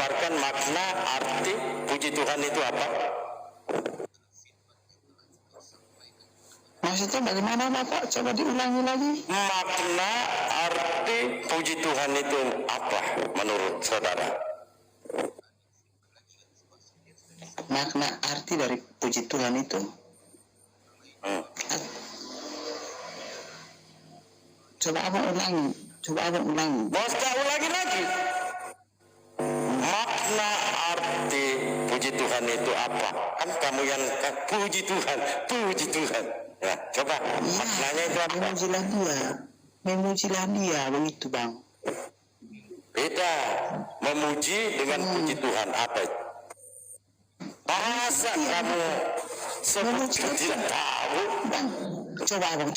jabarkan makna arti puji Tuhan itu apa? Maksudnya bagaimana Bapak? Coba diulangi lagi. Makna arti puji Tuhan itu apa menurut saudara? Makna arti dari puji Tuhan itu. Coba abang ulangi. Bos tak ulangi lagi. Makna arti puji Tuhan itu apa? Kan kamu yang puji Tuhan. Ya, coba maknanya itu apa? Memujilah dia begitu Bang. Beda. Memuji dengan puji Tuhan apa itu? Masa kamu sebutkan tidak tahu? Bang, coba abang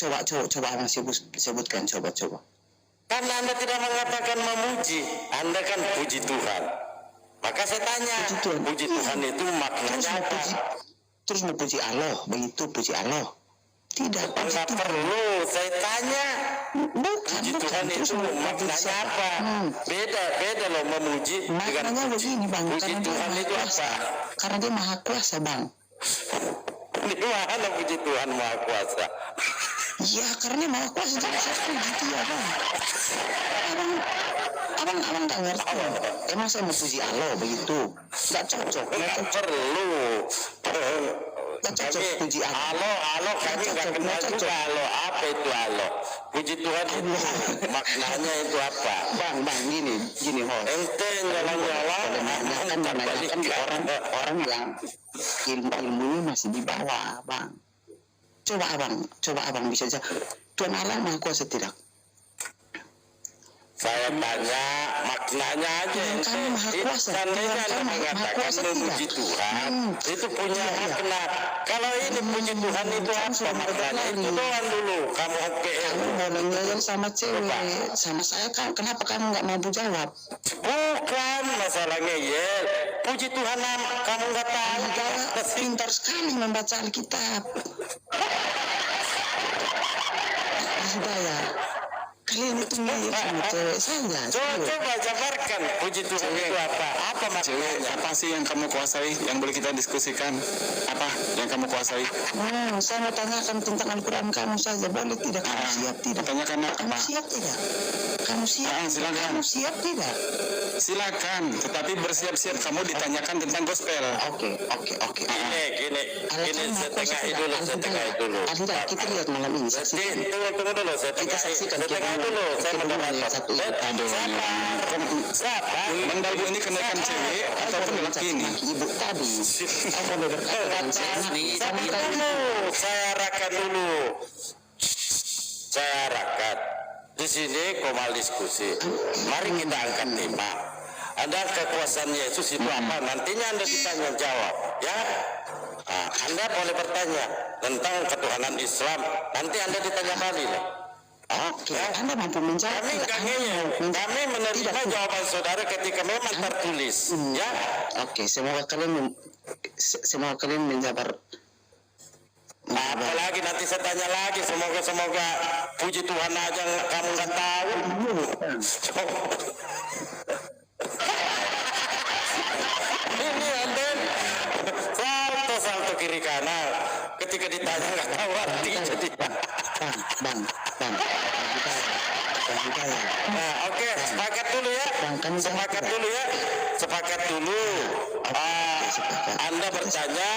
sebutkan coba. Karena Anda tidak mengatakan memuji, Anda kan puji Tuhan. Maka saya tanya, puji Tuhan itu maknanya apa? Terus memuji Allah, begitu puji Allah? Tidak. Enggak perlu, saya tanya. Puji Tuhan itu maknanya apa? Beda loh memuji dengan maknanya begini Bang. Puji Tuhan itu apa? Karena dia maha kuasa Bang. Di mana puji Tuhan maha kuasa? Ya karena dia maha kuasa jadi saya puji dia Bang. Abang nggak ngerti. Emang saya memuji Allah begitu? Nggak cocok. Nggak perlu. Nggak cocok puji Allah. Allah kami nggak kenal juga Allah. Apa itu Allah? Puji Tuhan itu maknanya itu apa? Bang, gini ente nyolong-nyolong menanyakan orang yang ilmunya masih di bawah Bang. Coba abang bisa jawab. Tuhan Allah maha kuasa tidak? Saya tanya maknanya aja. Kamu maha kuasa. Anda mengatakan memuji Tuhan itu punya makna. Kalau ini puji Tuhan itu apa maknanya? Itu doang dulu. Kamu boleh ngeyel sama cewek, sama saya kan? Kenapa kamu nggak mampu jawab? Bukan masalah ngeyel. Puji Tuhan kamu nggak tahu. Pintar sekali membaca Alkitab. Sudah ya. Kalian itu ngeyel sama cewek saya. Coba jabarkan puji Tuhan itu apa? Apa maksudnya? Apa sih yang kamu kuasai? Yang boleh kita diskusikan? Apa yang kamu kuasai? Saya mau tanyakan tentang Al-Quran kamu saja. Boleh tidak? Kamu siap tidak? Tanyakan apa? Kamu siap tidak? Kamu siap? Silakan. Kamu siap tidak? Silakan. Tetapi bersiap-siap kamu ditanyakan tentang gospel. Oke. Gini, setengah dulu. Anda, kita lihat malam ini. Tunggu dulu, setengah dulu. Saya mendengar satu itu. Siapa? Mendalbu ini kenaikan cewek ataupun lelaki ini? Ibu tadi. Saya rakat dulu. Di sini komal diskusi. Mari kita angkat tema. Ada kekuasaan Yesus itu apa? Nantinya Anda ditanya jawab, ya. Anda boleh bertanya tentang ketuhanan Islam. Nanti Anda ditanya balik. Oke, Anda mampu menjawab. Kami menerima jawaban saudara ketika memang tertulis, ya. Oke, semoga kalian menjabar. Apalagi nanti saya tanya lagi, semoga puji Tuhan aja kamu nggak tahu. Ini Anda salto kiri kanan. Ketika ditanya nggak tahu arti jadi. Bang. Oke, sepakat dulu ya. Sepakat dulu. Anda bertanya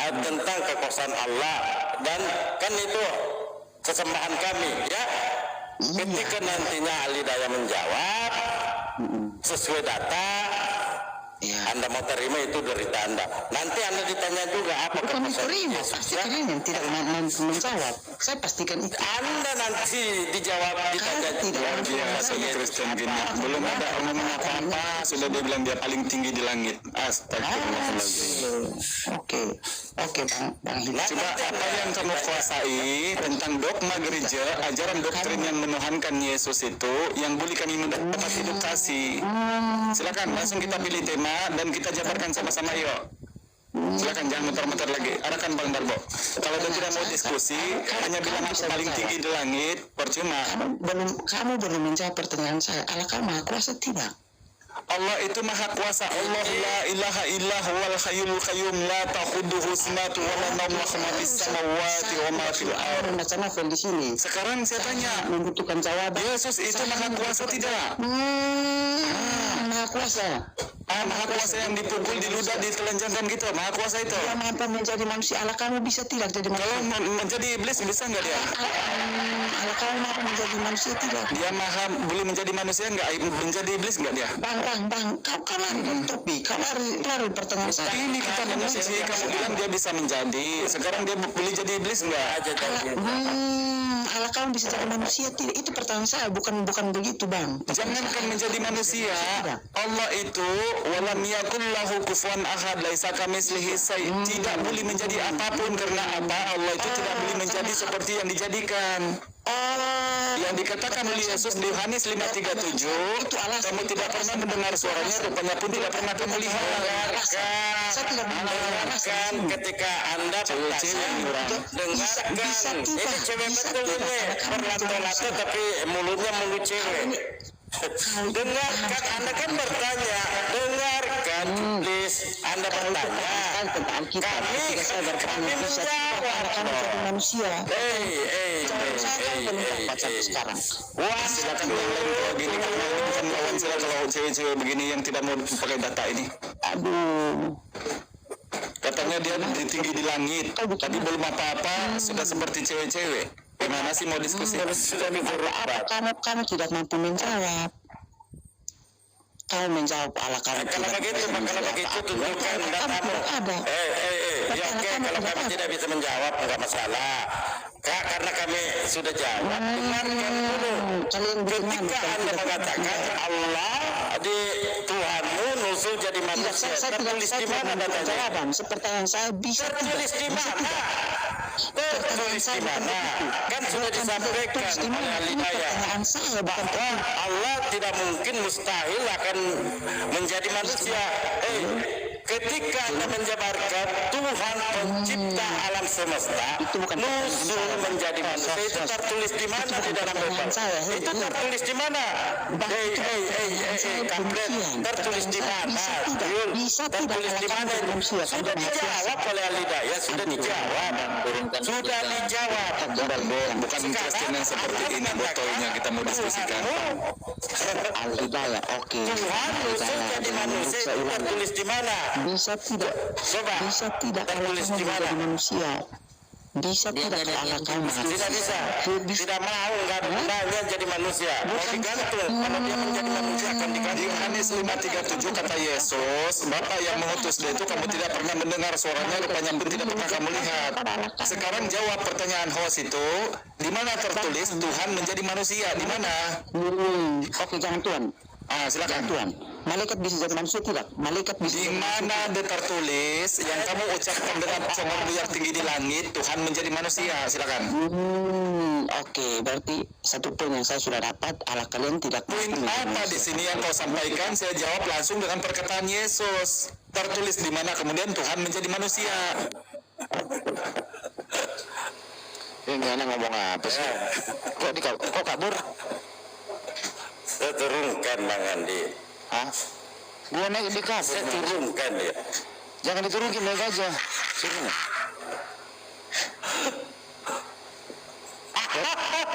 tentang kekuasaan Allah dan kan itu kesembahan kami, ya. Ketika nantinya ahli daya menjawab sesuai data, Anda mau terima itu derita Anda. Nanti Anda ditanya juga apa bukan diterima, pasti kalian yang tidak menjawab. Saya pastikan itu. Anda nanti ditanya tidak biasa Kristen gini. Belum ada omongan apa-apa sudah dia bilang dia paling tinggi di langit. Astagfirullahaladzim. Oke, Bang. Coba apa yang kamu kuasai tentang dogma gereja, ajaran doktrin yang menuhankan Yesus itu yang boleh kami mendapat edukasi. Silakan langsung kita pilih tema dan kita jabarkan sama-sama, yuk. Silakan, jangan muter-muter lagi. Arahkan Bang Darbo. Kalau dia tidak mau diskusi, hanya bilang aku paling tinggi di langit, percuma. Kamu belum menjawab pertanyaan saya. Allah kamu maha kuasa tidak? Allah itu maha kuasa. Allah la ilaha illa huwal hayyul qayyum la ta'khudhuhu sinatun wa la nawm lahu ma fis samawati wa ma fil ardh. Baca novel di sini. Sekarang saya tanya, Membutuhkan jawaban. Yesus itu maha kuasa tidak? Maha kuasa. Maha kuasa yang dipukul, diludah, ditelanjangkan gitu. Maha kuasa itu. Dia mampu menjadi manusia. Allah kamu bisa tidak jadi Kalau manusia? menjadi iblis bisa nggak dia? Allah kamu mampu menjadi manusia tidak? Dia boleh menjadi manusia nggak? Menjadi iblis nggak dia? Bang, kau kan topi, kau lari pertanyaan saya. Ini kita manusia sih, kamu bilang dia bisa menjadi. Sekarang dia boleh jadi iblis nggak? Allah kamu bisa jadi manusia tidak? Itu pertanyaan saya, bukan begitu bang. Jangankan menjadi manusia, Allah itu walam yakul lahu kufuwan ahad laisa kamitslihi syai'. Tidak boleh menjadi apapun karena apa? Allah itu tidak boleh menjadi seperti yang dijadikan. Yang dikatakan oleh Yesus di Yohanes 5:37, kamu tidak pernah mendengar suaranya, rupanya pun tidak pernah kamu lihat. Dengarkan ketika Anda bertanya, dengarkan. Ini cewek betul ini, berlato-lato tapi mulutnya mulut cewek. Dengarkan, Anda kan bertanya, dengarkan, please. Anda bertanya, kami menjawab. Manusia. Baca sekarang. Wah, silakan yang lain kalau gini, kalau ini bukan lawan saya kalau cewek-cewek begini yang tidak mau pakai data ini. Aduh. Katanya dia tinggi di langit, tadi belum apa-apa sudah seperti cewek-cewek. Gimana sih mau diskusi? Kamu tidak mampu menjawab. Kamu menjawab Allah kamu. Kalau begitu tunjukkan datamu. Ada. Ya oke, kalau kami tidak bisa menjawab enggak masalah. Karena kami sudah jawab, dengarkan dulu. Ketika Anda mengatakan Allah di Tuhanmu nusul jadi manusia, tertulis di mana datanya? Seperti yang saya bisa Tertulis di mana? Tertulis di mana? Kan sudah disampaikan oleh Al-Hidayah. Bahwa Allah tidak mungkin, mustahil akan menjadi manusia. Ketika Anda menjabarkan Tuhan pencipta alam semesta nusul menjadi manusia, itu tertulis di mana di dalam Bible? Itu tertulis di mana? Kampret, tertulis di mana? Tertulis di mana? Sudah dijawab oleh Al-Hidayah, sudah dijawab. Sudah dijawab. Bukan Kristen yang seperti ini botolnya kita mau diskusikan. Al-Hidayah, oke. Tuhan nusul jadi manusia, itu tertulis di mana? Bisa tidak? Coba. Bisa tidak kalau Tertulis kamu di mana? menjadi manusia? Bisa tidak kalau kamu Tidak bisa. Tidak mau, enggak gunanya jadi manusia. Mau digantung. Kalau dia menjadi manusia akan Di digantung. Yohanes 5:37 kata Yesus, Bapa yang mengutus dia itu kamu tidak pernah mendengar suaranya, rupanya pun tidak pernah kamu lihat. Sekarang jawab pertanyaan host itu, di mana tertulis Tuhan menjadi manusia? Di mana? Oke, jangan Tuhan. Silakan. Tuhan. Malaikat bisa jadi manusia tidak? Malaikat bisa Di jadi mana ada tertulis yang kamu ucapkan dengan congor yang tinggi di langit, Tuhan menjadi manusia? Silakan. Oke, berarti satu poin yang saya sudah dapat, Allah kalian tidak Poin apa di sini yang kau sampaikan? Saya jawab langsung dengan perkataan Yesus. Tertulis di mana kemudian Tuhan menjadi manusia? Ini anak ngomong apa sih? Kok kabur? Saya turunkan Bang Andi. Hah? Gua naik di kafe. Saya turunkan dia. Jangan diturunin, naik aja. Sini.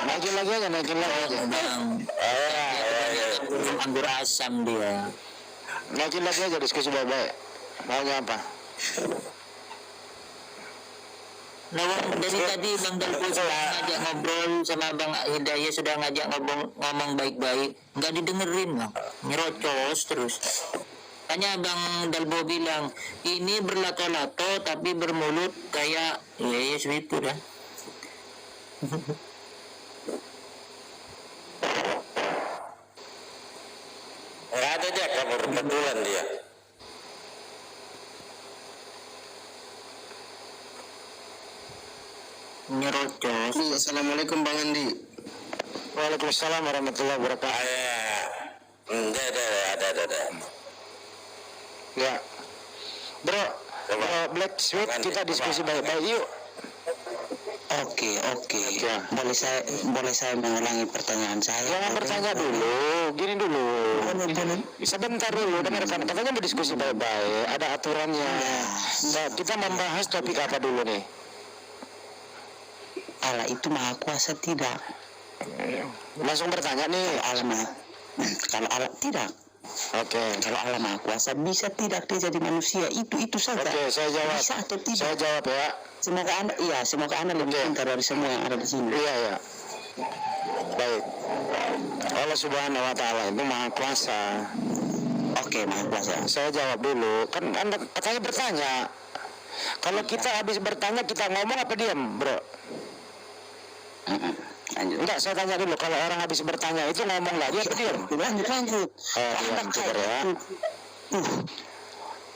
Naikin lagi aja. Anggur asam dia. Naikin lagi aja, diskusi baik-baik. Maunya apa? Nawang dari tadi Bang Dalpo sudah ngajak ngobrol sama Bang Hidayah, sudah ngajak ngomong baik-baik, nggak didengerin Bang, nyerocos terus. Tanya Bang Dalpo bilang ini berlato-lato tapi bermulut kayak ya segitu dah. Nggak ada dia, kabur betulan dia. Nyerocos. Assalamualaikum Bang Andi. Waalaikumsalam warahmatullahi wabarakatuh. Ada. Ya. Bro, Black Sweet kita diskusi baik-baik yuk. Oke. Boleh saya mengulangi pertanyaan saya? Jangan bertanya dulu, gini dulu. Boleh. Sebentar dulu, dengarkan. Katanya berdiskusi baik-baik, ada aturannya. Nah, kita membahas topik apa dulu nih? Allah itu maha kuasa tidak? Langsung bertanya nih. Kalau Allah tidak. Oke. Kalau Allah maha kuasa bisa tidak dia jadi manusia? Itu saja. Oke, saya jawab. Bisa atau tidak? Saya jawab ya. Semoga anda lebih pintar dari semua yang ada di sini. Iya. Baik. Allah Subhanahu wa taala itu maha kuasa. Oke, maha kuasa. Saya jawab dulu. Kan Anda katanya bertanya. Kalau kita habis bertanya kita ngomong apa diam, Bro? Lanjut. Enggak, saya tanya dulu. Kalau orang habis bertanya itu ngomong lagi apa diam? Lanjut. Diam, coba ya.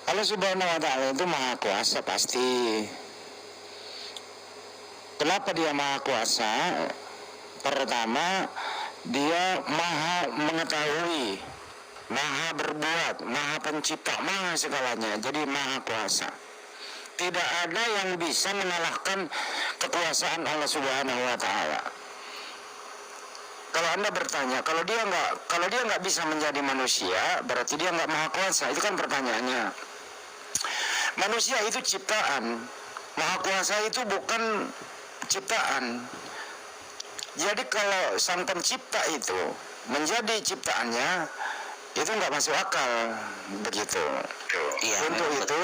Allah Subhanahu wa taala itu maha kuasa pasti. Kenapa dia maha kuasa? Pertama, dia maha mengetahui, maha berbuat, maha pencipta, maha segalanya. Jadi maha kuasa. Tidak ada yang bisa mengalahkan kekuasaan Allah Subhanahu wa taala. Kalau Anda bertanya, kalau dia nggak bisa menjadi manusia, berarti dia nggak maha kuasa. Itu kan pertanyaannya. Manusia itu ciptaan, maha kuasa itu bukan ciptaan. Jadi kalau sang pencipta itu menjadi ciptaannya, itu nggak masuk akal begitu. Iya, Untuk itu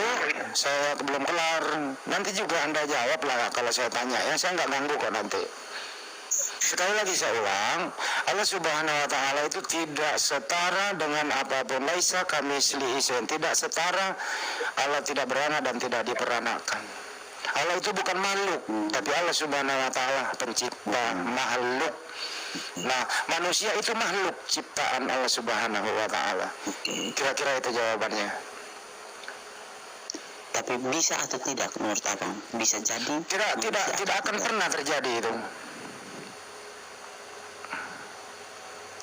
saya belum kelar. Nanti juga Anda jawab lah kalau saya tanya ya. Saya nggak ganggu kok nanti. Sekali lagi saya ulang, Allah Subhanahu wa taala itu tidak setara dengan apapun. Laisa kamitslihi syai'un. Tidak setara. Allah tidak beranak dan tidak diperanakan. Allah itu bukan makhluk, tapi Allah Subhanahu wa taala pencipta makhluk. Nah, manusia itu makhluk ciptaan Allah Subhanahu wa taala. Kira-kira itu jawabannya. Tapi bisa atau tidak menurut Abang? Bisa jadi? Tidak akan pernah terjadi itu.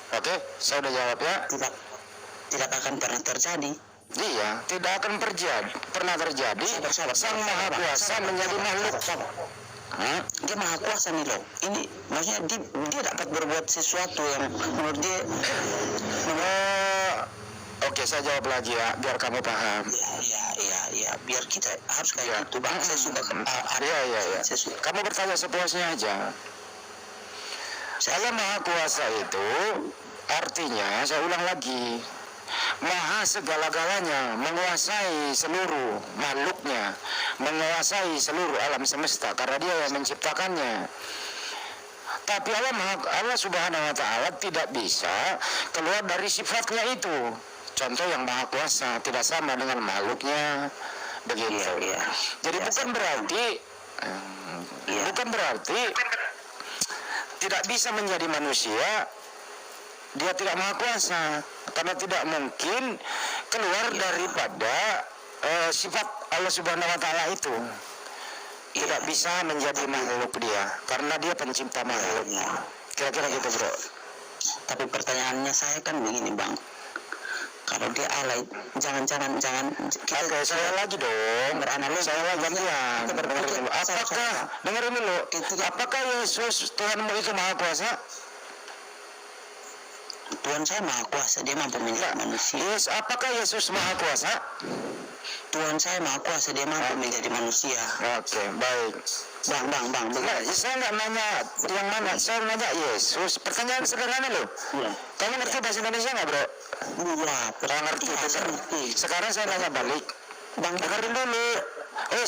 Oke, saya udah jawab ya. Tidak akan pernah terjadi. Iya, tidak akan pernah terjadi. Sang Maha Kuasa menjadi makhluk. Dia maha kuasa nih loh. Ini maksudnya dia dapat berbuat sesuatu yang menurut dia. Oke, saya jawab lagi ya, biar kamu paham. Iya. Biar kita harus kayak gitu bang. Saya suka Iya. Saya suka. Kamu bertanya sepuasnya aja. Allah Maha Kuasa itu artinya, saya ulang lagi, maha segala-galanya, menguasai seluruh makhluknya, menguasai seluruh alam semesta karena dia yang menciptakannya. Tapi Allah Subhanahu wa taala tidak bisa keluar dari sifatnya itu. Contoh yang maha kuasa tidak sama dengan makhluknya, begitu. Iya. Jadi bukan berarti tidak bisa menjadi manusia, dia tidak maha kuasa, karena tidak mungkin keluar daripada sifat Allah Subhanahu wa taala itu. Tidak bisa menjadi makhluk dia, karena dia pencipta makhluk. Kira-kira gitu, Bro. Tapi pertanyaannya saya kan begini bang. Kalau dia Allah, jangan. Oke, saya lagi dong. Beranalisa. Saya lagi gantian. Dengerin dulu. Dengerin dulu. Apakah Yesus Tuhanmu itu maha kuasa? Tuhan saya maha kuasa, dia mampu menjadi manusia. Yes, apakah Yesus maha kuasa? Tuhan saya maha kuasa, dia mampu menjadi manusia. Oke, baik. Bang. Nah, saya nggak nanya yang mana, saya nanya Yesus. Pertanyaan sederhana loh. Iya. Kamu ngerti bahasa Indonesia nggak, Bro? Iya, Ngerti. Sekarang saya nanya balik. Bang, dengerin dulu.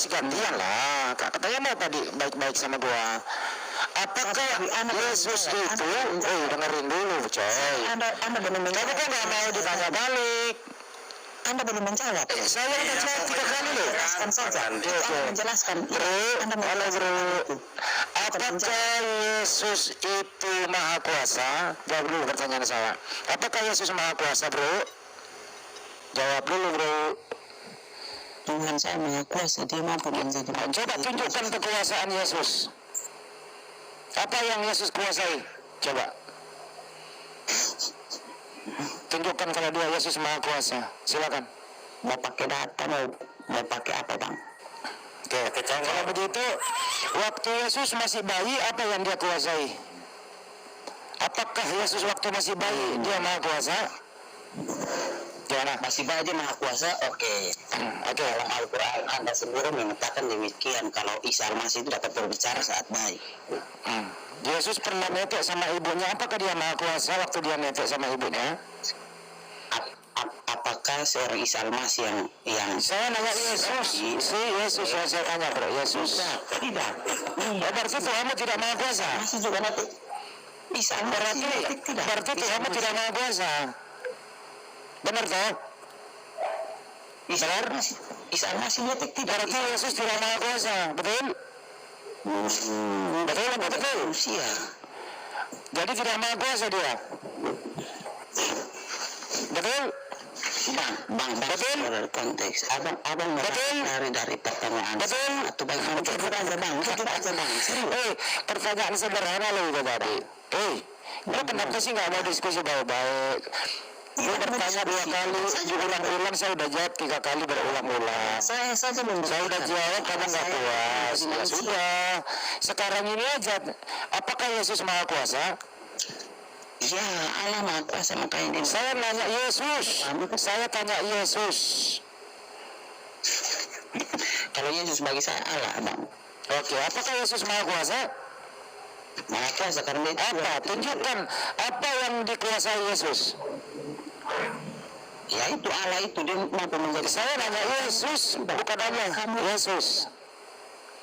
Segantian lah. Katanya mau tadi baik-baik sama gua. Apakah Yesus itu? Dengerin dulu, coy. Anda belum menjawab. Kamu kok nggak mau ditanya balik? Anda belum menjawab. Saya udah jawab 3 kali loh. Jelaskan saja. Anda menjelaskan. Bro. Apakah Yesus itu maha kuasa? Jawab dulu pertanyaan saya. Apakah Yesus maha kuasa, Bro? Jawab dulu, Bro. Tuhan saya maha kuasa, dia mampu menjadi manusia. Coba tunjukkan kekuasaan Yesus. Apa yang Yesus kuasai? Coba. Tunjukkan kalau dia Yesus maha kuasa. Silakan. Mau pakai data, mau pakai apa bang? Oke, kalau begitu, waktu Yesus masih bayi, apa yang dia kuasai? Apakah Yesus waktu masih bayi, dia maha kuasa? Gimana? Masih bayi maha kuasa, oke. Oke. Dalam Al-Quran Anda sendiri mengatakan demikian, kalau Isa Al-Masih itu dapat berbicara saat bayi. Yesus pernah netek sama ibunya, apakah dia maha kuasa waktu dia netek sama ibunya? Apakah seorang Isa Al-Masih yang Saya nanya Yesus, Yesus yang saya tanya bro, Yesus. tidak? Berarti Tuhanmu tidak maha kuasa. Masih juga nanti Isa Al-Masih tidak. Berarti Tuhanmu tidak maha kuasa. Benar toh? Isa Al-Masih tidak. Berarti Yesus tidak maha kuasa, betul? Betul. Usia. Jadi tidak maha kuasa dia. Betul? Bang, Betul? dari konteks. Abang Betul? dari pertanyaan. Betul? Atau bagaimana? Jujur aja bang. Serius. Pertanyaan sederhana lo itu tadi. Lo kenapa sih nggak mau diskusi baik-baik? Lo bertanya 2 kali, diulang-ulang, saya udah jawab 3 kali berulang-ulang. Saya saja Saya udah jawab, kamu nggak puas. Ya sudah. Sekarang ini aja, apakah Yesus maha kuasa? Ya, Allah maha kuasa, makanya dia. Saya nanya Yesus. Saya tanya Yesus. Kalau Yesus bagi saya Allah, bang. Oke, apakah Yesus maha kuasa? Maha kuasa karena dia Apa? Tunjukkan apa yang dikuasai Yesus. Ya itu Allah itu dia mampu menjadi. Saya nanya Yesus, bukan nanya Yesus.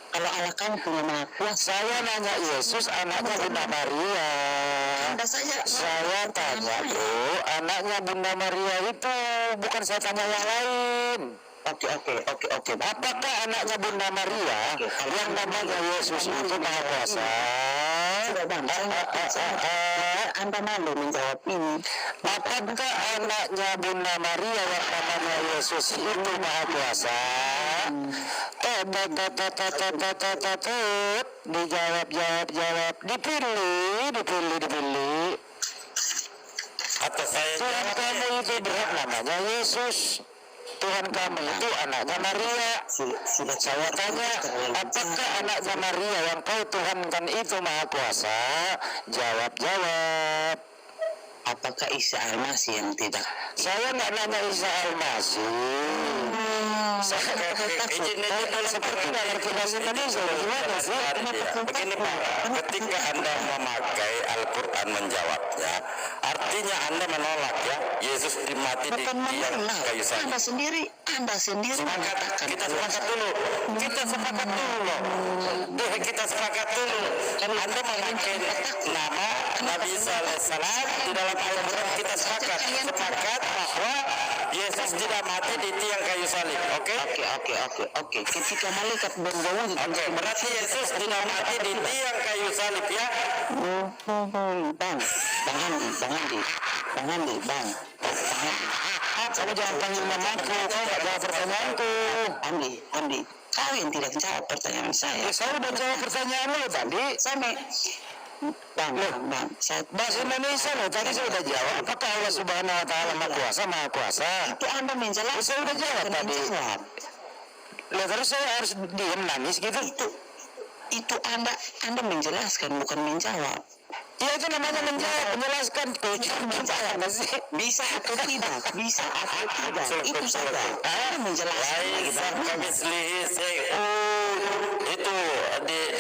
Kalau Allah kamu punya maha kuasa. Saya nanya Yesus, anaknya Bunda Maria. Anda saja. Saya tanya tuh, anaknya Bunda Maria itu, bukan saya tanya yang lain. Oke. Apakah anaknya Bunda Maria yang namanya Yesus itu maha kuasa? Sudah bang, Anda malu menjawab ini. Apakah anaknya Bunda Maria yang namanya Yesus itu maha kuasa? Dijawab, dipilih. Atau saya Tuhan kamu itu berat namanya Yesus. Tuhan kamu itu anaknya Maria. Saya tanya, apakah anaknya Maria yang kau Tuhankan itu maha kuasa? Jawab. Apakah Isa Al-Masih yang tidak? Saya nggak nanya Isa Al-Masih. Seperti nggak ngerti bahasa Indonesia. Gimana sih? Begini Pak, ketika Anda memakai Al-Quran menjawabnya, artinya Anda menolak ya Yesus dimati di tiang kayu salib. Anda sendiri Sepakat, kita sepakat dulu loh. Kita sepakat dulu. Anda memakai nama Nabi Isa alaihissalam di dalam Al-Quran, kita sepakat bahwa Yesus tidak mati di tiang kayu salib. Oke? Ketika malaikat berdoa Oke, berarti Yesus tidak mati di tiang kayu salib ya? Bang Andi. Kamu jangan panggil namaku, kau nggak jawab pertanyaanku. Andi, kau yang tidak jawab pertanyaan saya. Saya udah jawab pertanyaan lo tadi. Bang, Bahasa Indonesia loh, tadi saya udah jawab. Apakah Allah Subhanahu Wa Taala maha kuasa? itu Anda menjelaskan. Saya udah jawab tadi. Loh, terus saya harus diam nangis gitu? Itu Anda menjelaskan, bukan menjawab. Ya itu namanya menjelaskan. Gimana sih? Bisa atau tidak, itu saja. Anda menjelaskan. Itu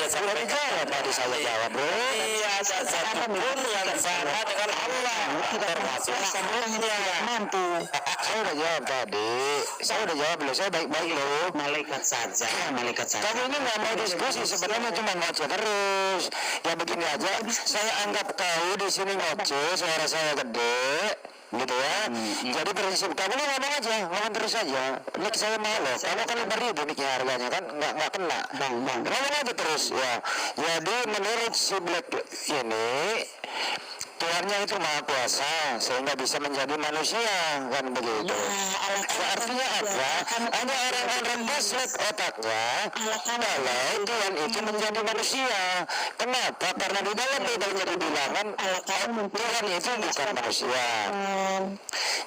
Saya udah jawab tadi, saya jawab bro. Iya, satu pun yang sama dengan Allah, termasuk makhluknya. Saya udah jawab tadi. Saya udah jawab loh, saya baik-baik loh. Malaikat saja. Kamu ini nggak mau diskusi, sebenarnya cuma ngoceh terus. Ya begini aja, saya anggap kau di sini ngoceh, suara saya gede, gitu ya. Jadi prinsip kamu lo ngomong terus aja. Nik saya mau, kamu kan 5.000 nik harganya kan, nggak kena. Ngomong aja terus ya. Jadi menurut si Black ini, Tuhannya itu maha kuasa sehingga bisa menjadi manusia, kan begitu. Artinya apa? Hanya orang-orang koslet otaknya kalau Tuhan itu menjadi manusia. Kenapa? Karena di dalam Bibelnya dibilangkan Tuhan itu bukan manusia.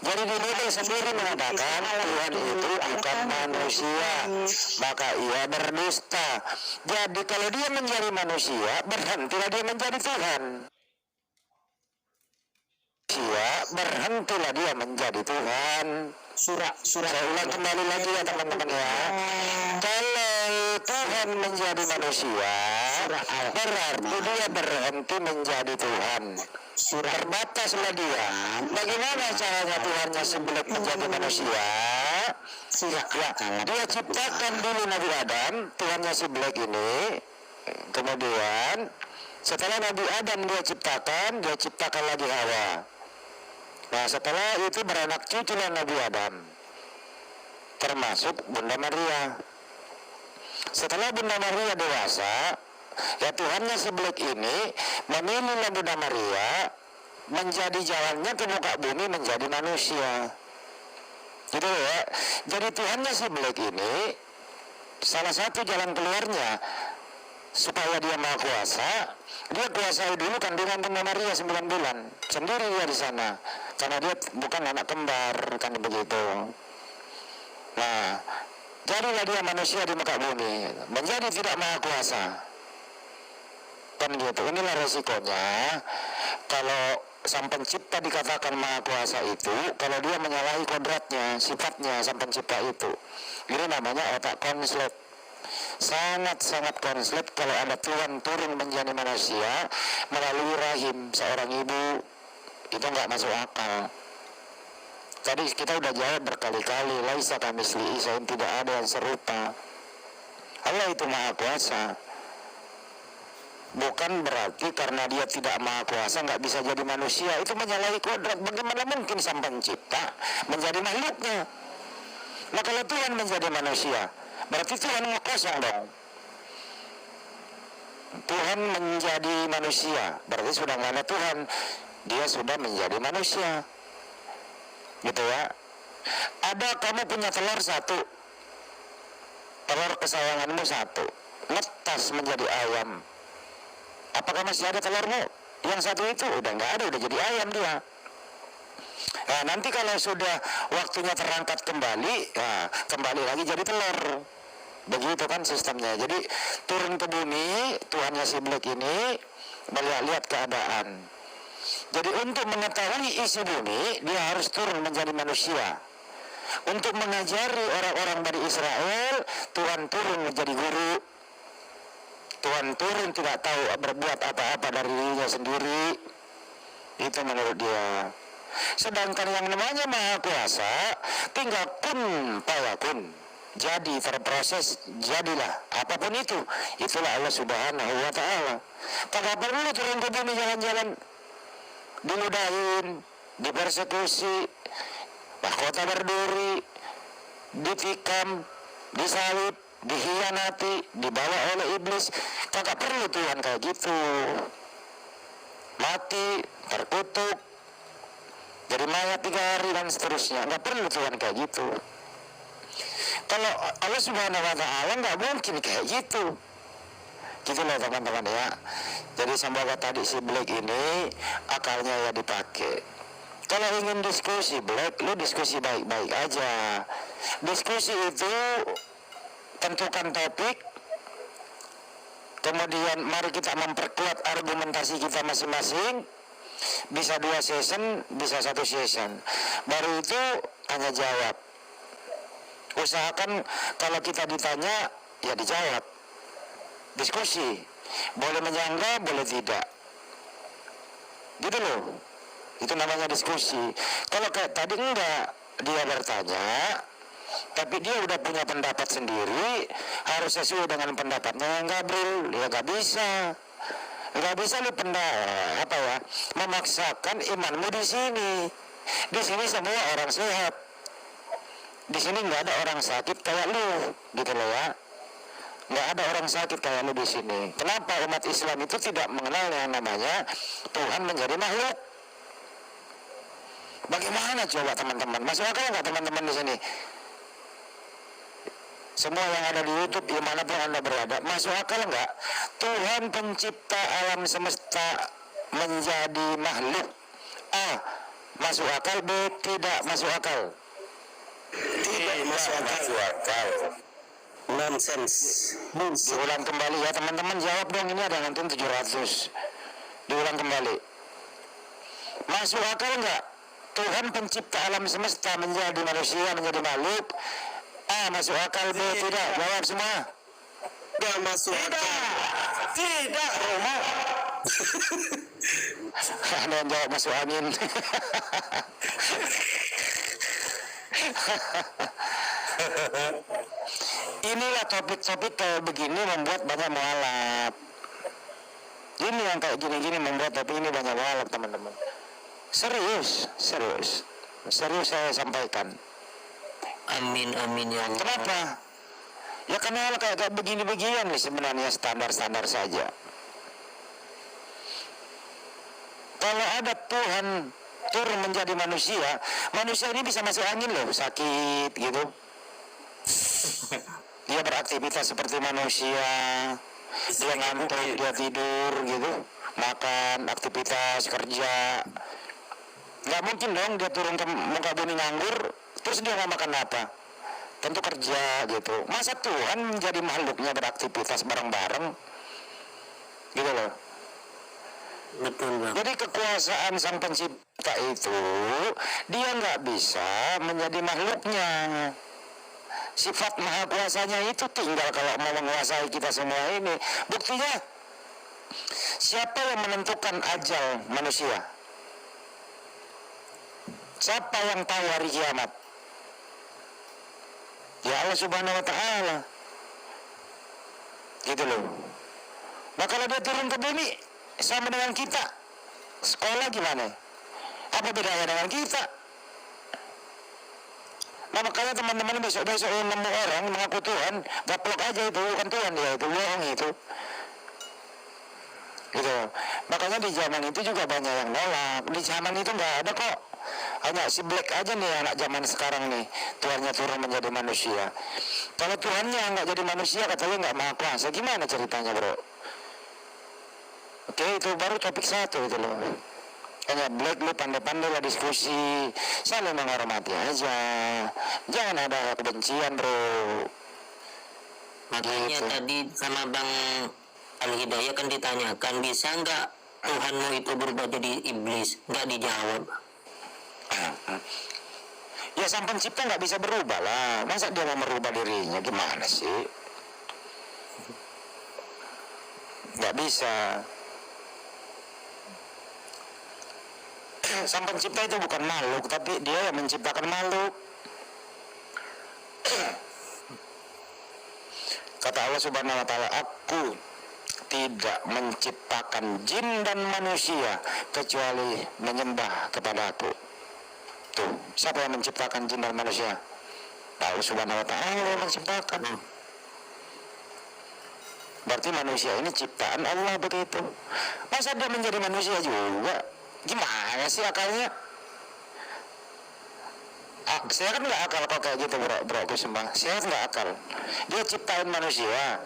Jadi di Bibel sendiri mengatakan Tuhan itu bukan manusia, maka ia berdusta. Jadi kalau dia menjadi manusia, berhentilah dia menjadi Tuhan. Berhentilah dia menjadi Tuhan. Surah saya ulang kembali lagi ya teman-teman ya. Kalau Tuhan menjadi manusia, berarti dia berhenti menjadi Tuhan. Terbataslah dia. Bagaimana caranya Tuhannya sebelum menjadi manusia? Ya, dia ciptakan dulu Nabi Adam, Tuhannya si Black ini. Kemudian setelah Nabi Adam dia ciptakan lagi Hawa. Nah setelah itu beranak cuculah Nabi Adam, termasuk Bunda Maria. Setelah Bunda Maria dewasa, ya Tuhannya si Black ini memilih Bunda Maria menjadi jalannya ke muka bumi menjadi manusia. Gitu ya. Jadi Tuhannya si Black ini salah satu jalan keluarnya supaya dia maha kuasa, dia kuasai dulu kandungan Bunda Maria 9 bulan sendiri dia di sana, karena dia bukan anak kembar, kan begitu. Nah, jadilah dia manusia di muka bumi, menjadi tidak maha kuasa, kan gitu. Inilah resikonya kalau Sang Pencipta dikatakan maha kuasa itu, kalau dia menyalahi kodratnya, sifatnya Sang Pencipta itu. Ini namanya otak konslet. Sangat-sangat konslet kalau ada Tuhan turun menjadi manusia melalui rahim seorang ibu. Itu nggak masuk akal. Tadi kita udah jawab berkali-kali, laisa kamitslihi syai'un, tidak ada yang serupa. Allah itu maha kuasa. Bukan berarti karena dia tidak maha kuasa nggak bisa jadi manusia. Itu menyalahi kodrat. Bagaimana mungkin Sang Pencipta menjadi makhluknya? Nah kalau Tuhan menjadi manusia, berarti Tuhan kosong dong. Tuhan menjadi manusia, berarti sudah nggak ada Tuhan. Dia sudah menjadi manusia. Gitu ya. Ada kamu punya telur satu, telur kesayanganmu satu, netas menjadi ayam. Apakah masih ada telurmu? Yang satu itu udah nggak ada, udah jadi ayam dia. Nah, nanti kalau sudah waktunya terangkat kembali, nah, kembali lagi jadi telur. Begitu kan sistemnya. Jadi turun ke bumi, Tuhannya si Black ini melihat keadaan. Jadi untuk mengetahui isi bumi, dia harus turun menjadi manusia. Untuk mengajari orang-orang dari Israel, Tuhan turun menjadi guru. Tuhan turun tidak tahu berbuat apa-apa dari dirinya sendiri. Itu menurut dia. Sedangkan yang namanya maha kuasa, tinggal kun fayakun. Jadi terproses, jadilah apapun itu. Itulah Allah Subhanahu wa ta'ala. Kagak perlu turun ke bumi jalan-jalan, diludahin, dipersekusi, mahkota berduri, ditikam, disalib, dihianati, dibawa oleh iblis. Kagak perlu Tuhan kayak gitu. Mati, terkutuk, jadi mayat 3 hari dan seterusnya. Nggak perlu Tuhan kayak gitu. Kalau Allah Subhanahu wa ta'ala nggak mungkin kayak gitu. Gitu loh teman-teman ya. Jadi semoga tadi si Black ini akalnya ya dipakai. Kalau ingin diskusi Black, lu diskusi baik-baik aja. Diskusi itu tentukan topik, kemudian mari kita memperkuat argumentasi kita masing-masing. Bisa 2 session, bisa 1 session. Baru itu hanya jawab. Usahakan kalau kita ditanya, ya dijawab. Diskusi. Boleh menyanggah, boleh tidak. Gitu loh. Itu namanya diskusi. Kalau kayak tadi enggak, dia bertanya, tapi dia udah punya pendapat sendiri, harus sesuai dengan pendapatnya yang Gabriel. Ya nggak bisa. Nggak bisa lu memaksakan imanmu di sini. Di sini semua orang sehat. Di sini nggak ada orang sakit kayak lu, gitu loh ya. nggak ada orang sakit kayak lu di sini. Kenapa umat Islam itu tidak mengenal yang namanya Tuhan menjadi makhluk? Bagaimana coba teman-teman? Masuk akal nggak teman-teman di sini? Semua yang ada di YouTube, dimanapun Anda berada, masuk akal nggak? Tuhan pencipta alam semesta menjadi makhluk. A. Masuk akal. B. Tidak masuk akal. Tidak masuk akal. Nonsense. Diulang kembali ya teman-teman, jawab dong, ini ada nonton 700. Diulang kembali. Masuk akal nggak? Tuhan pencipta alam semesta menjadi manusia, menjadi makhluk. A. Masuk akal. B. Tidak. Jawab semua. Tidak masuk akal. Tidak, Romo. Ada yang jawab masuk angin. Inilah topik-topik kayak begini membuat banyak mualaf. Ini yang kayak gini-gini membuat topik ini banyak mualaf, teman-teman. Serius saya sampaikan. Amin amin ya Allah. Kenapa? Ya karena hal kayak begini-beginian nih sebenarnya standar-standar saja. Kalau ada Tuhan turun menjadi manusia, manusia ini bisa masuk angin loh, sakit gitu. Dia beraktivitas seperti manusia, dia ngantuk, dia tidur gitu, makan, aktivitas, kerja. Nggak mungkin dong dia turun ke muka bumi nganggur, terus dia nggak makan apa? Tentu kerja gitu. Masa Tuhan menjadi makhluknya beraktivitas bareng-bareng? Gitu loh. Betul bang. Jadi kekuasaan sang pencipta itu dia nggak bisa menjadi makhluknya. Sifat maha kuasanya itu tinggal kalau mau menguasai kita semua ini. Buktinya siapa yang menentukan ajal manusia? Siapa yang tahu hari kiamat? Ya Allah Subhanahu wa Ta'ala. Gitu loh. Nah kalau dia turun ke bumi sama dengan kita, sekolah gimana? Apa bedanya dengan kita? Nah makanya teman-teman besok-besok nemu orang mengaku Tuhan, gaplok aja itu, bukan Tuhan dia, itu bohong itu. Gitu. Makanya di zaman itu juga banyak yang nolak. Di zaman itu nggak ada kok. Hanya si Black aja nih anak zaman sekarang nih, Tuhannya turun menjadi manusia. Kalau Tuhannya nggak jadi manusia, katanya nggak maha kuasa. Gimana ceritanya bro? Oke, itu baru topik satu itu loh. Hanya Black lu pandai-pandai lah diskusi, saling menghormati aja. Jangan ada kebencian bro. Makanya Gitu. tadi sama Bang Al-Hidayah kan ditanyakan, bisa nggak Tuhanmu itu berubah jadi iblis? Nggak dijawab. Ya sang pencipta nggak bisa berubah lah. Masa dia mau merubah dirinya, gimana sih? Nggak bisa. Sang pencipta itu bukan makhluk, tapi dia yang menciptakan makhluk. Kata Allah Subhanahu wa Ta'ala, aku tidak menciptakan jin dan manusia kecuali menyembah kepada aku. Tuh, siapa yang menciptakan jin dan manusia? Allah Subhanahu wa Ta'ala yang menciptakan. Berarti manusia ini ciptaan Allah begitu. Masa dia menjadi manusia juga? Gimana sih akalnya? Saya kan nggak akal kok kayak gitu bro Kusuma. Saya nggak akal. Dia ciptain manusia,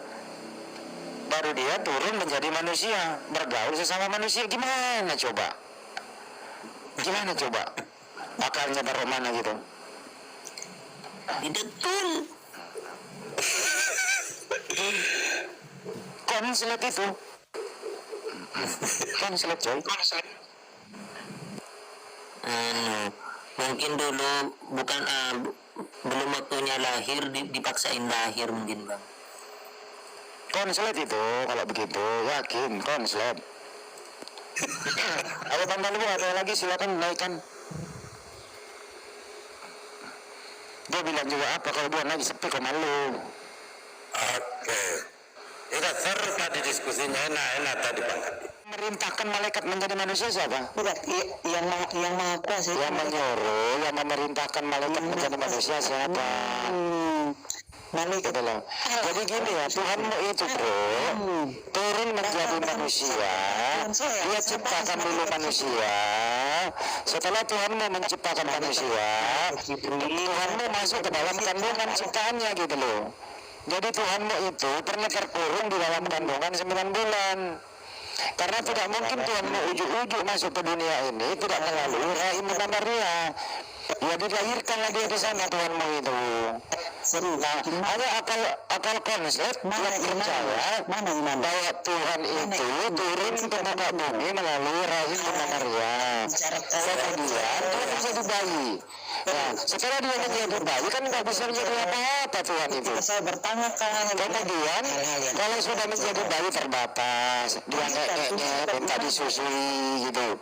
baru dia turun menjadi manusia, bergaul sesama manusia. Gimana coba? Akalnya taruh mana gitu? Betul. Konslet itu. Konslet coy. Mungkin dulu bukan belum waktunya lahir, dipaksain lahir mungkin bang. Konslet itu kalau begitu yakin konslet. Ayo Bang Danu ada lagi silakan naikkan. Dia bilang juga apa kalau dia lagi sepi kok malu. Oke. Itu seru tadi diskusinya, enak tadi Bang. Merintahkan malaikat menjadi manusia siapa? Bukan, yang maha kuasa. Yang menyuruh, yang memerintahkan malaikat menjadi manusia siapa? gitu loh. Jadi gini ya, Tuhanmu itu bro turun menjadi manusia. Dia ciptakan dulu manusia. Setelah Tuhanmu menciptakan manusia, Tuhanmu masuk ke dalam kandungan ciptaannya gitu loh. Jadi Tuhanmu itu pernah terkurung di dalam kandungan 9 bulan. Karena tidak mungkin Tuhanmu ujuk-ujuk masuk ke dunia ini tidak melalui rahim Bunda Maria. Ya dilahirkanlah dia di sana Tuhanmu itu. Nah, ada akal konsep yang percaya bahwa Tuhan itu turun ke muka bumi melalui rahim Bunda Maria. Kemudian dia menjadi bayi. Nah, setelah dia menjadi bayi kan nggak bisa menjadi apa-apa Tuhan itu. Kemudian kalau sudah menjadi bayi terbatas, dia ngek-ngek minta disusui gitu.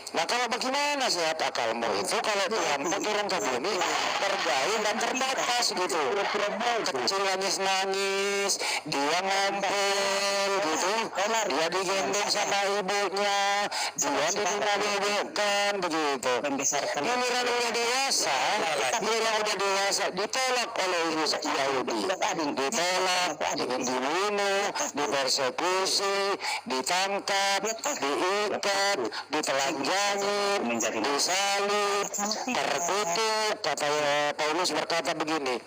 Nah kalau bagaimana sehat akalmu itu kalau Tuhan turun ke bumi berbayi dan terbatas gitu. Kecil nangis, dia ngompol gitu, dia digendong sama ibunya, dia dibebekkan begitu. Giliran udah dewasa, ditolak oleh Yahudi, ditolak, ingin dibunuh, dipersekusi, ditangkap, diikat, ditelanjangi, disalib, terkutuk. Kata Paulus berkata begini,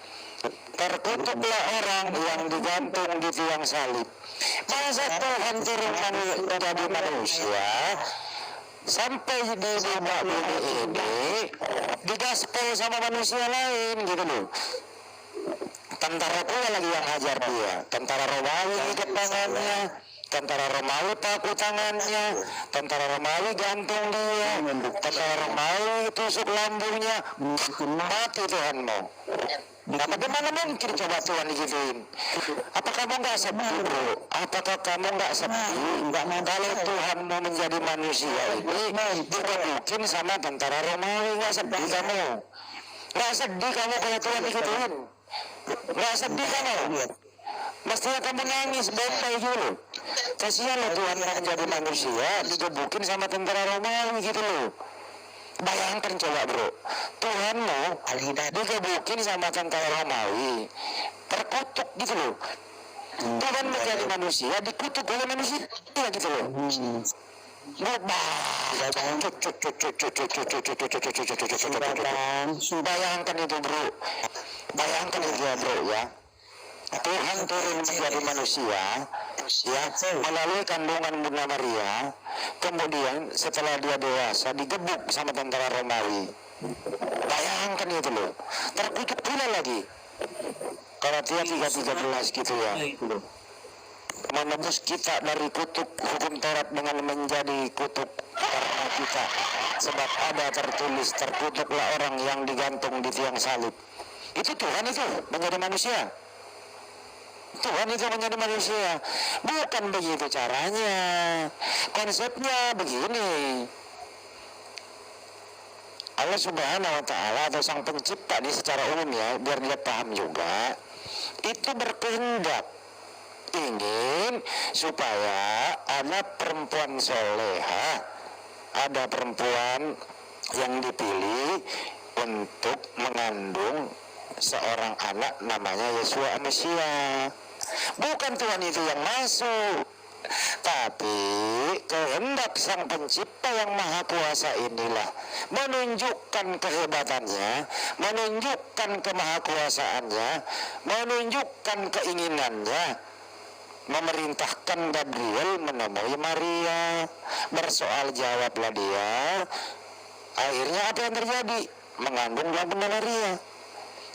terkutuklah orang yang digantung di tiang salib. Masa Tuhan turun menjadi manusia sampai di muka bumi ini digaspol sama manusia lain gitu loh. Tentara pula lagi yang hajar dia, tentara Romawi ikat tangannya, tentara Romawi paku tangannya, tentara Romawi gantung dia, tentara Romawi tusuk lambungnya, mati Tuhanmu. Nah bagaimana mungkin coba Tuhan digituin? Apa kamu nggak sedih bro? Apakah kamu nggak sedih? Kalau Tuhanmu menjadi manusia ini digebukin sama tentara Romawi, nggak sedih kamu? Nggak sedih kamu kalau Tuhan digituin? Nggak sedih kamu? Mestinya kamu nangis bombay gitu. Kasihan loh Tuhan menjadi manusia digebukin sama tentara Romawi gitu loh. Bayangkan coba bro, Tuhanmu digebukin sama tentara Romawi, terkutuk gitu loh. Tuhan menjadi manusia dikutuk oleh manusia gitu loh. Bayangkan itu bro, bayangkan itu ya bro ya. Tuhan turun menjadi manusia ya melalui kandungan Bunda Maria, kemudian setelah dia dewasa digebuk sama tentara Romawi. Bayangkan itu loh, terkutuk pula lagi. Galatia 3:13 gitu ya, menebus kita dari kutuk hukum Taurat dengan menjadi kutuk karena kita, sebab ada tertulis terkutuklah orang yang digantung di tiang salib. Itu Tuhan itu menjadi manusia. Tuhan itu menjadi manusia. Bukan begitu caranya. Konsepnya begini. Allah Subhanahu wa Ta'ala atau Sang Pencipta ini secara umum ya, biar dia paham juga, itu berkehendak ingin supaya anak perempuan soleha, ada perempuan yang dipilih untuk mengandung seorang anak namanya Yesua Mesia. Bukan Tuhan itu yang masuk, tapi kehendak Sang Pencipta yang Maha Kuasa inilah menunjukkan kehebatannya, menunjukkan kemahakuasaannya, menunjukkan keinginannya, memerintahkan Gabriel menemui Maria. Bersoal jawablah dia. Akhirnya apa yang terjadi? Mengandunglah Bunda Maria.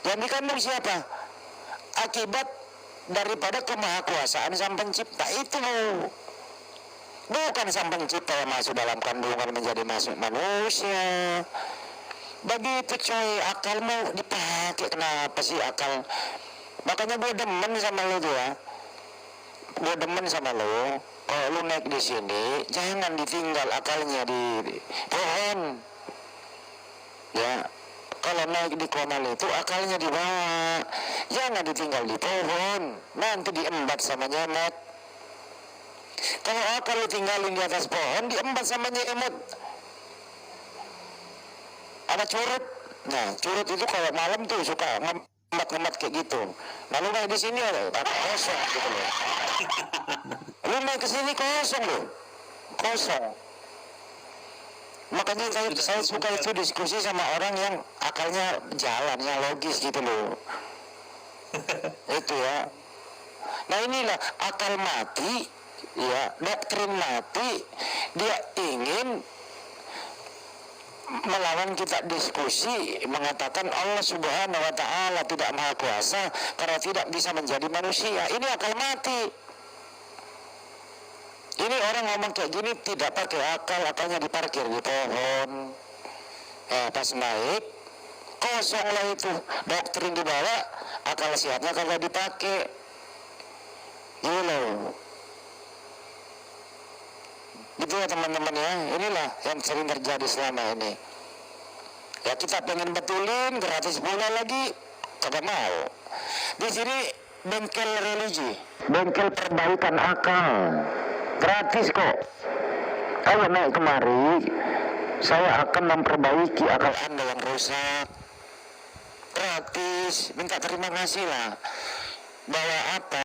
Yang dikandung siapa? Akibat daripada kemahakuasaan Sang Pencipta itu. Bukan Sang Pencipta yang masuk dalam kandungan menjadi masuk manusia. Begitu coy, akalmu dipakai. Kenapa sih akal? Makanya gue demen sama lo tuh ya. Gue demen sama lo. Kalau lo naik di sini, jangan ditinggal akalnya di pohon. Ya. Kalau naik di konal itu akalnya dibawa, jangan ditinggal di pohon, nanti diembat sama nyemot. Kalau akal ditinggalin di atas pohon, diembat sama nyemot. Ada curut. Nah curut itu kalau malam tuh suka ngembat-ngembat kayak gitu. Lalu main di sini kosong gitu loh. Lu main ke sini kosong loh. Kosong. Makanya saya suka itu diskusi sama orang yang akalnya jalan, yang logis gitu loh. Itu ya. Nah inilah akal mati, ya, doktrin mati. Dia ingin melawan kita diskusi, mengatakan Allah Subhanahu wa Ta'ala tidak maha kuasa karena tidak bisa menjadi manusia. Ini akal mati. Ini orang ngomong kayak gini tidak pakai akal, akalnya diparkir di pohon. Pas naik kosong lah itu, doktrin dibawa, akal sehatnya kalau dipakai. Gitu. Gitu ya teman-teman ya, inilah yang sering terjadi selama ini. Ya kita pengen betulin, gratis pula lagi, kagak mau. Di sini bengkel religi, bengkel perbaikan akal, gratis kok. Kalau naik kemari, saya akan memperbaiki akal Anda yang rusak. Gratis, minta terima kasih lah. Bawa apa?